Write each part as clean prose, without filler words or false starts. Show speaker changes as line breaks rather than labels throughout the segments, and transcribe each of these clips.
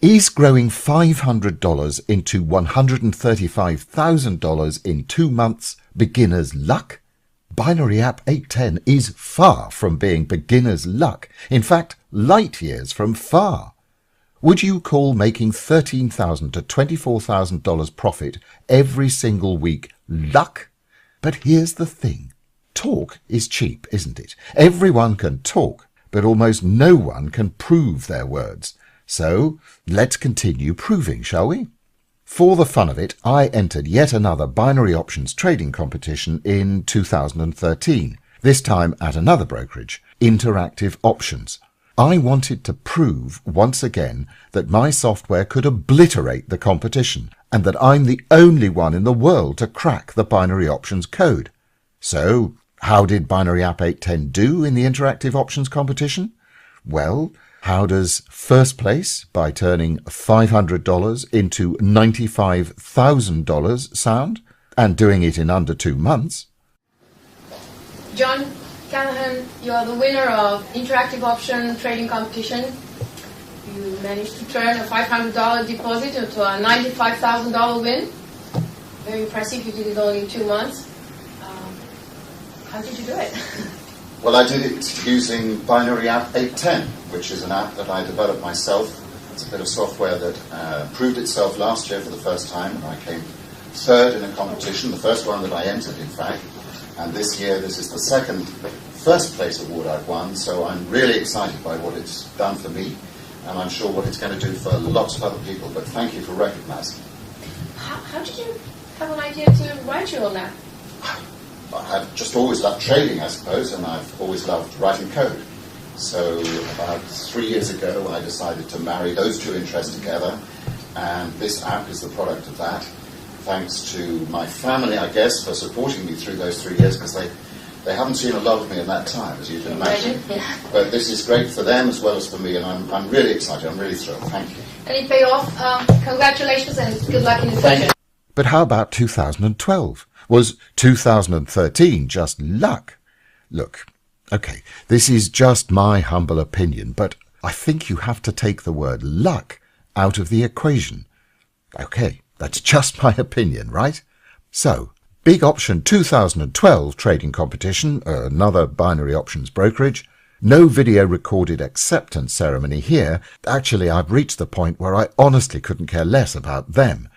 Is growing $500 into $135,000 in 2 months beginner's luck? Binary App 810 is far from being beginner's luck. In fact, light years from far. Would you call making $13,000 to $24,000 profit every single week luck? But here's the thing. Talk is cheap, isn't it? Everyone can talk, but almost no one can prove their words. So let's continue proving, shall we? For the fun of it, I entered yet another binary options trading competition in 2013, this time at another brokerage, Interactive Options. I wanted to prove once again that my software could obliterate the competition and that I'm the only one in the world to crack the binary options code. So, how did Binary App 810 do in the Interactive Options competition? Well, how does first place by turning $500 into $95,000 sound, and doing it in under 2 months?
John Callaghan, you are the winner of Interactive Option Trading Competition. You managed to turn a $500 deposit into a $95,000 win. Very impressive. You did it only in 2 months. How did you do it?
Well, I did it using Binary App 810, which is an app that I developed myself. It's a bit of software that proved itself last year for the first time, and I came third in a competition, the first one that I entered, in fact. And this year, this is the second first place award I've won, so I'm really excited by what it's done for me, and I'm sure what it's going to do for lots of other people, but thank you for recognizing.
How did you have an idea to write your own app?
I've just always loved trading, I suppose, and I've always loved writing code. So about 3 years ago, I decided to marry those two interests together, and this app is the product of that. Thanks to my family, I guess, for supporting me through those 3 years, because they haven't seen a lot of me in that time, as you can imagine.
Yeah.
But this is great for them as well as for me, and I'm really excited. I'm really thrilled. Thank you.
Any payoff? Congratulations and good luck in the future.
But how about 2012? Was 2013 just luck? Look, okay, this is just my humble opinion, but I think you have to take the word luck out of the equation. Okay, that's just my opinion, right? So, Big Option 2012 trading competition, another binary options brokerage. No video recorded acceptance ceremony here. Actually, I've reached the point where I honestly couldn't care less about them.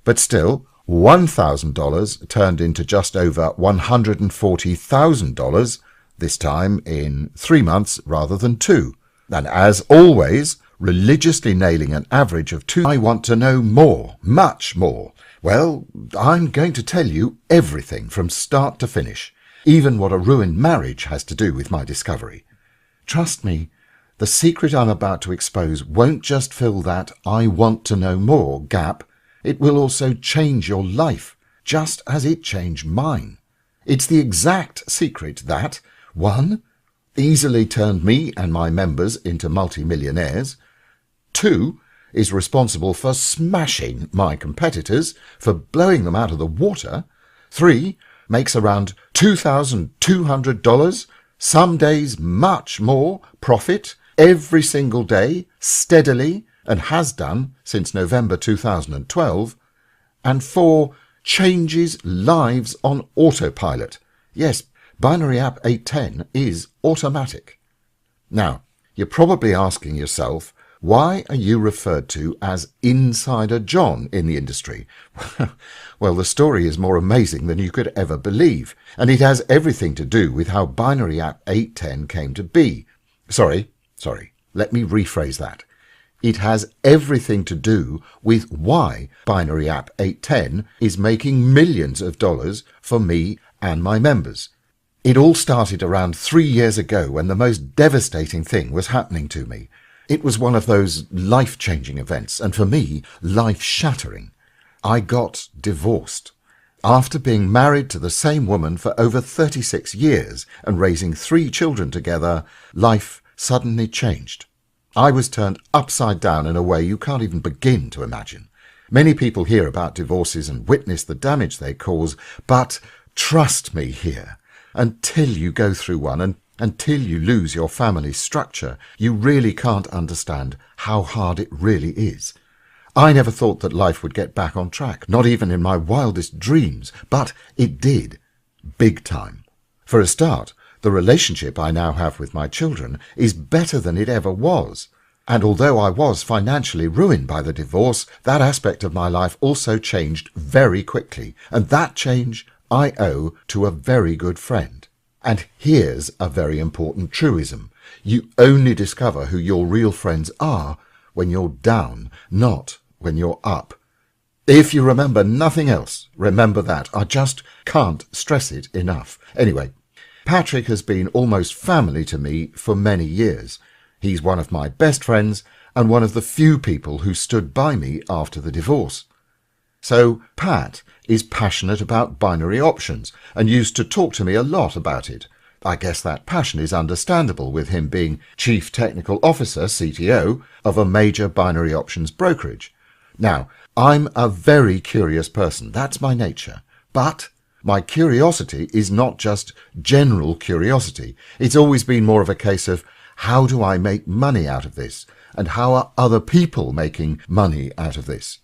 But still, $1,000 turned into just over $140,000, this time in 3 months rather than 2. And as always, religiously nailing an average of 2. I want to know more, much more. Well, I'm going to tell you everything from start to finish, even what a ruined marriage has to do with my discovery. Trust me, the secret I'm about to expose won't just fill that "I want to know more" gap. It will also change your life, just as it changed mine. It's the exact secret that, 1, easily turned me and my members into multimillionaires, 2, is responsible for smashing my competitors, for blowing them out of the water, 3, makes around $2,200, some days much more, profit every single day, steadily, and has done since November 2012, and 4, changes lives on autopilot. Yes, Binary App 810 is automatic. Now, you're probably asking yourself, why are you referred to as Insider John in the industry? Well, the story is more amazing than you could ever believe, and it has everything to do with how Binary App 810 came to be. Sorry, let me rephrase that. It has everything to do with why Binary App 810 is making millions of dollars for me and my members. It all started around 3 years ago when the most devastating thing was happening to me. It was one of those life-changing events, and for me, life-shattering. I got divorced. After being married to the same woman for over 36 years and raising 3 children together, life suddenly changed. I was turned upside down in a way you can't even begin to imagine. Many people hear about divorces and witness the damage they cause, but trust me here, until you go through one, and Until you lose your family structure, you really can't understand how hard it really is. I never thought that life would get back on track, not even in my wildest dreams, but it did. Big time. For a start, the relationship I now have with my children is better than it ever was. And although I was financially ruined by the divorce, that aspect of my life also changed very quickly, and that change I owe to a very good friend. And here's a very important truism. You only discover who your real friends are when you're down, not when you're up. If you remember nothing else, remember that. I just can't stress it enough. Anyway, Patrick has been almost family to me for many years. He's one of my best friends and one of the few people who stood by me after the divorce. So Pat is passionate about binary options and used to talk to me a lot about it. I guess that passion is understandable with him being Chief Technical Officer, CTO, of a major binary options brokerage. Now, I'm a very curious person. That's my nature. But my curiosity is not just general curiosity. It's always been more of a case of, how do I make money out of this? And how are other people making money out of this?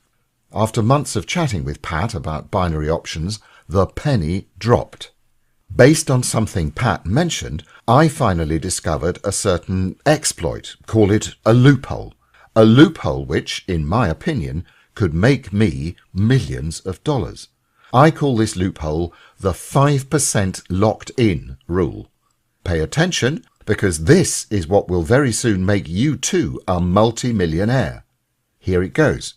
After months of chatting with Pat about binary options, the penny dropped. Based on something Pat mentioned, I finally discovered a certain exploit, call it a loophole which, in my opinion, could make me millions of dollars. I call this loophole the 5% locked-in rule. Pay attention, because this is what will very soon make you too a multi-millionaire. Here it goes.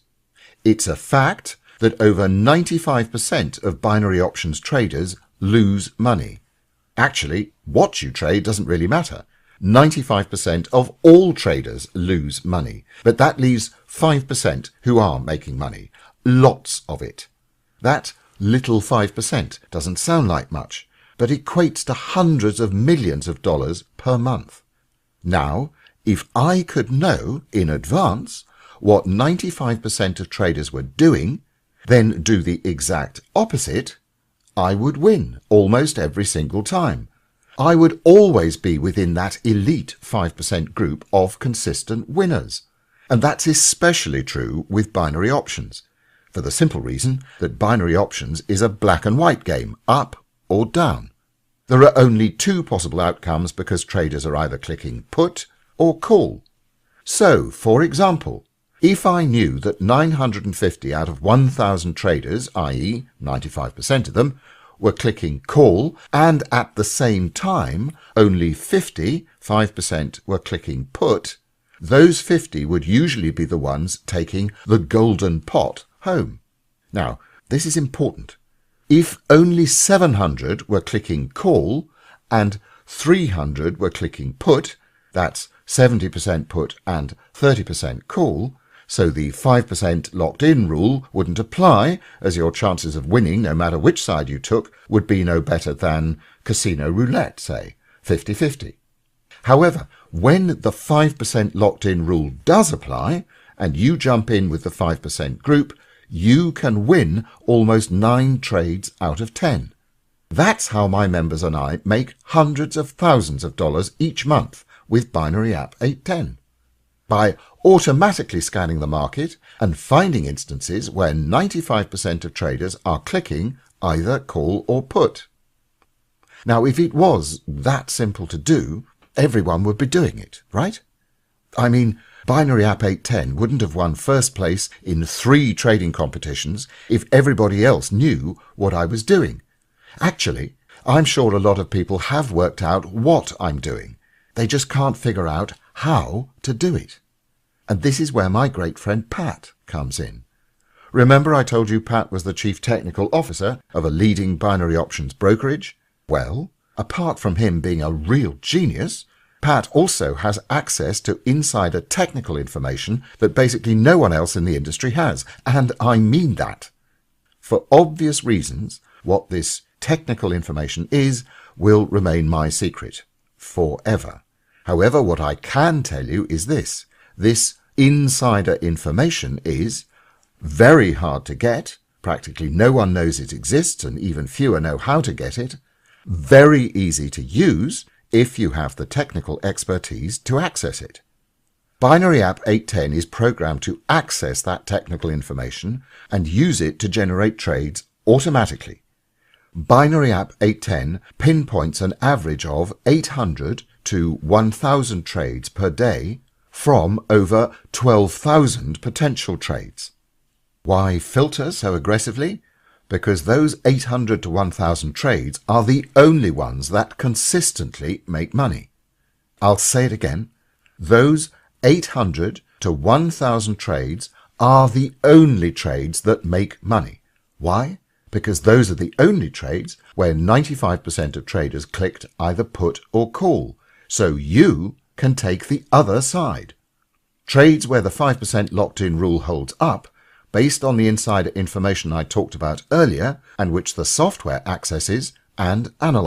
It's a fact that over 95% of binary options traders lose money. Actually, what you trade doesn't really matter. 95% of all traders lose money, but that leaves 5% who are making money. Lots of it. That little 5% doesn't sound like much, but equates to hundreds of millions of dollars per month. Now, if I could know in advance what 95% of traders were doing, then do the exact opposite, I would win almost every single time. I would always be within that elite 5% group of consistent winners. And that's especially true with binary options, for the simple reason that binary options is a black and white game, up or down. There are only two possible outcomes because traders are either clicking put or call. So, for example, if I knew that 950 out of 1,000 traders, i.e. 95% of them, were clicking call, and at the same time only 5% were clicking put, those 50 would usually be the ones taking the golden pot home. Now, this is important. If only 700 were clicking call and 300 were clicking put, that's 70% put and 30% call, so the 5% locked-in rule wouldn't apply, as your chances of winning, no matter which side you took, would be no better than casino roulette, say, 50-50. However, when the 5% locked-in rule does apply, and you jump in with the 5% group, you can win almost 9 trades out of 10. That's how my members and I make hundreds of thousands of dollars each month with Binary App 810. By automatically scanning the market and finding instances where 95% of traders are clicking either call or put. Now, if it was that simple to do, everyone would be doing it, right? I mean, Binary App 810 wouldn't have won first place in 3 trading competitions if everybody else knew what I was doing. Actually, I'm sure a lot of people have worked out what I'm doing. They just can't figure out how to do it. And this is where my great friend Pat comes in. Remember I told you Pat was the Chief Technical Officer of a leading binary options brokerage? Well, apart from him being a real genius, Pat also has access to insider technical information that basically no one else in the industry has, and I mean that. For obvious reasons, what this technical information is will remain my secret forever. However, what I can tell you is this. This insider information is very hard to get. Practically no one knows it exists, and even fewer know how to get it. Very easy to use. if you have the technical expertise to access it. Binary App 810 is programmed to access that technical information and use it to generate trades automatically. Binary App 810 pinpoints an average of 800 to 1,000 trades per day from over 12,000 potential trades. Why filter so aggressively? Because those 800 to 1,000 trades are the only ones that consistently make money. I'll say it again. Those 800 to 1,000 trades are the only trades that make money. Why? Because those are the only trades where 95% of traders clicked either put or call, so you can take the other side. Trades where the 5% locked-in rule holds up, based on the insider information I talked about earlier and which the software accesses and analyzes.